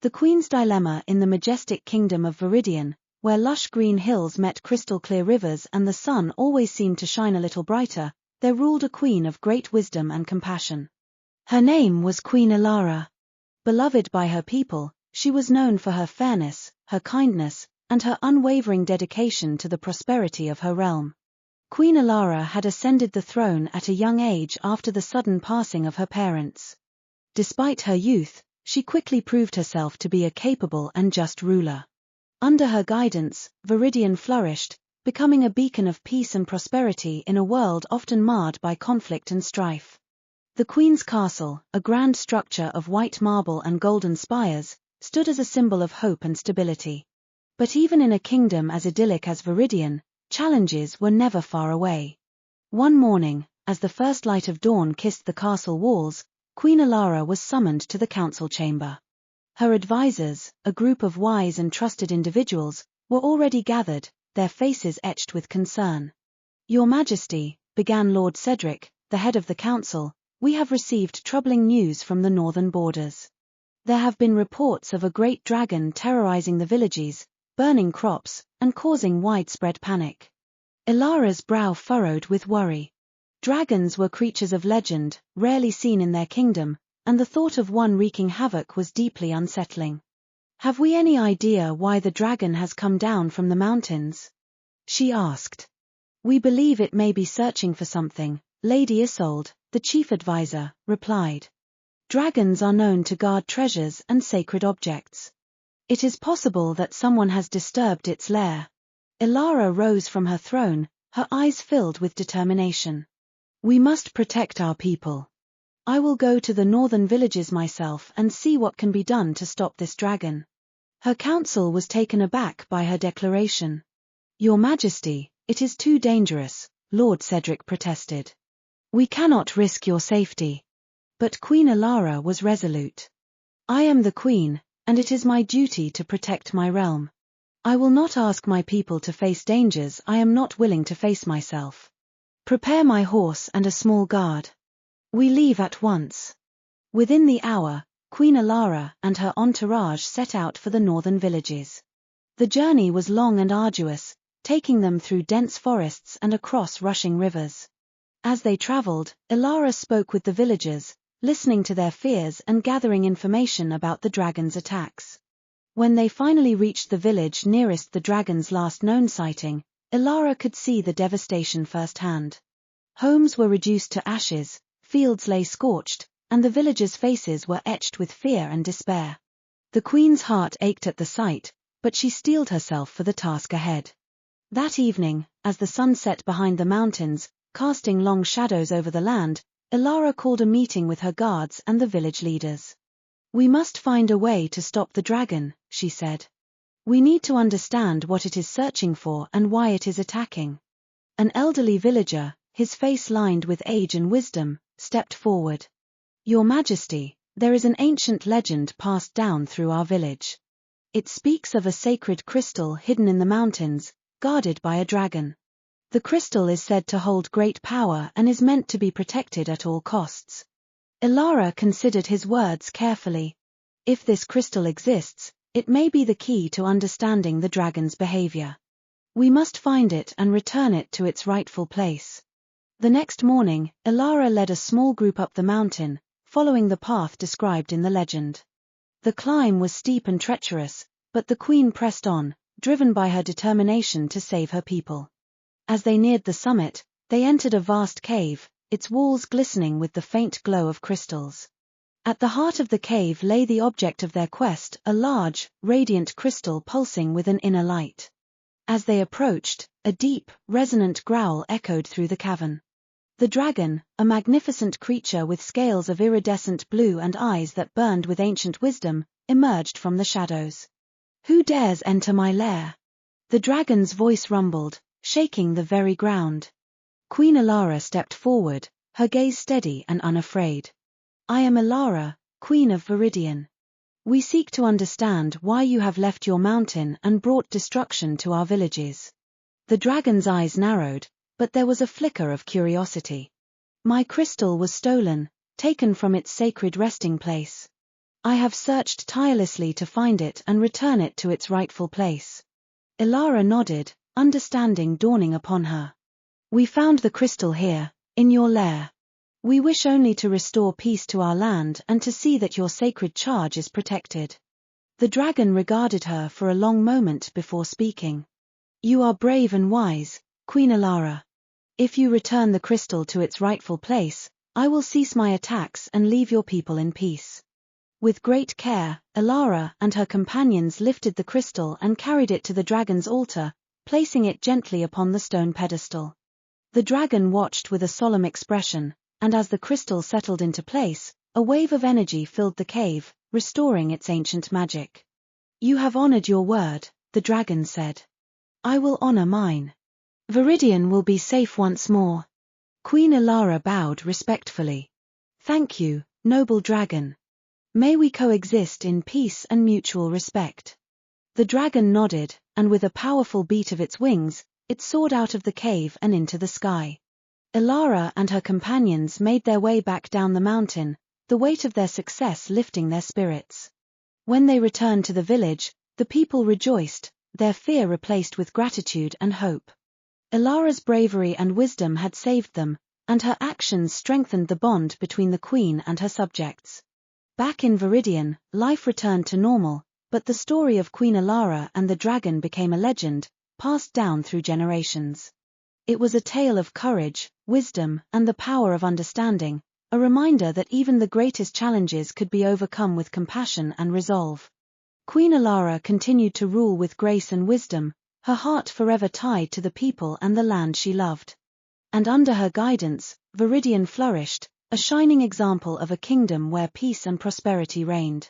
The Queen's Dilemma. In the majestic kingdom of Veridion, where lush green hills met crystal-clear rivers and the sun always seemed to shine a little brighter, there ruled a queen of great wisdom and compassion. Her name was Queen Elara. Beloved by her people, she was known for her fairness, her kindness, and her unwavering dedication to the prosperity of her realm. Queen Elara had ascended the throne at a young age after the sudden passing of her parents. Despite her youth, she quickly proved herself to be a capable and just ruler. Under her guidance, Veridion flourished, becoming a beacon of peace and prosperity in a world often marred by conflict and strife. The Queen's Castle, a grand structure of white marble and golden spires, stood as a symbol of hope and stability. But even in a kingdom as idyllic as Veridion, challenges were never far away. One morning, as the first light of dawn kissed the castle walls, Queen Elara was summoned to the council chamber. Her advisors, a group of wise and trusted individuals, were already gathered, their faces etched with concern. "Your Majesty," began Lord Cedric, the head of the council, "we have received troubling news from the northern borders. There have been reports of a great dragon terrorizing the villages, burning crops, and causing widespread panic." Elara's brow furrowed with worry. Dragons were creatures of legend, rarely seen in their kingdom, and the thought of one wreaking havoc was deeply unsettling. "Have we any idea why the dragon has come down from the mountains?" she asked. "We believe it may be searching for something," Lady Isolde, the chief advisor, replied. "Dragons are known to guard treasures and sacred objects. It is possible that someone has disturbed its lair." Elara rose from her throne, her eyes filled with determination. "We must protect our people. I will go to the northern villages myself and see what can be done to stop this dragon." Her council was taken aback by her declaration. "Your Majesty, it is too dangerous," Lord Cedric protested. "We cannot risk your safety." But Queen Elara was resolute. "I am the Queen, and it is my duty to protect my realm. I will not ask my people to face dangers I am not willing to face myself. Prepare my horse and a small guard. We leave at once." Within the hour, Queen Elara and her entourage set out for the northern villages. The journey was long and arduous, taking them through dense forests and across rushing rivers. As they traveled, Elara spoke with the villagers, listening to their fears and gathering information about the dragon's attacks. When they finally reached the village nearest the dragon's last known sighting, Elara could see the devastation firsthand. Homes were reduced to ashes, fields lay scorched, and the villagers' faces were etched with fear and despair. The Queen's heart ached at the sight, but she steeled herself for the task ahead. That evening, as the sun set behind the mountains, casting long shadows over the land, Elara called a meeting with her guards and the village leaders. "We must find a way to stop the dragon," she said. "We need to understand what it is searching for and why it is attacking." An elderly villager, his face lined with age and wisdom, stepped forward. "Your Majesty, there is an ancient legend passed down through our village. It speaks of a sacred crystal hidden in the mountains, guarded by a dragon. The crystal is said to hold great power and is meant to be protected at all costs." Elara considered his words carefully. If this crystal exists, it may be the key to understanding the dragon's behavior. "We must find it and return it to its rightful place." The next morning, Elara led a small group up the mountain, following the path described in the legend. The climb was steep and treacherous, but the Queen pressed on, driven by her determination to save her people. As they neared the summit, they entered a vast cave, its walls glistening with the faint glow of crystals. At the heart of the cave lay the object of their quest, a large, radiant crystal pulsing with an inner light. As they approached, a deep, resonant growl echoed through the cavern. The dragon, a magnificent creature with scales of iridescent blue and eyes that burned with ancient wisdom, emerged from the shadows. "Who dares enter my lair?" The dragon's voice rumbled, shaking the very ground. Queen Elara stepped forward, her gaze steady and unafraid. "I am Elara, Queen of Veridion. We seek to understand why you have left your mountain and brought destruction to our villages." The dragon's eyes narrowed, but there was a flicker of curiosity. "My crystal was stolen, taken from its sacred resting place. I have searched tirelessly to find it and return it to its rightful place. Elara nodded, understanding dawning upon her. We found the crystal here, in your lair. We wish only to restore peace to our land and to see that your sacred charge is protected. The dragon regarded her for a long moment before speaking. You are brave and wise, Queen Elara. If you return the crystal to its rightful place, I will cease my attacks and leave your people in peace. With great care, Elara and her companions lifted the crystal and carried it to the dragon's altar, placing it gently upon the stone pedestal. The dragon watched with a solemn expression, and as the crystal settled into place, a wave of energy filled the cave, restoring its ancient magic. You have honored your word, the dragon said. I will honor mine. Veridion will be safe once more. Queen Elara bowed respectfully. Thank you, noble dragon. May we coexist in peace and mutual respect. The dragon nodded, and with a powerful beat of its wings, it soared out of the cave and into the sky. Elara and her companions made their way back down the mountain, the weight of their success lifting their spirits. When they returned to the village, the people rejoiced, their fear replaced with gratitude and hope. Elara's bravery and wisdom had saved them, and her actions strengthened the bond between the queen and her subjects. Back in Veridion, life returned to normal, but the story of Queen Elara and the dragon became a legend, passed down through generations. It was a tale of courage, wisdom, and the power of understanding, a reminder that even the greatest challenges could be overcome with compassion and resolve. Queen Elara continued to rule with grace and wisdom, her heart forever tied to the people and the land she loved. And under her guidance, Veridion flourished, a shining example of a kingdom where peace and prosperity reigned.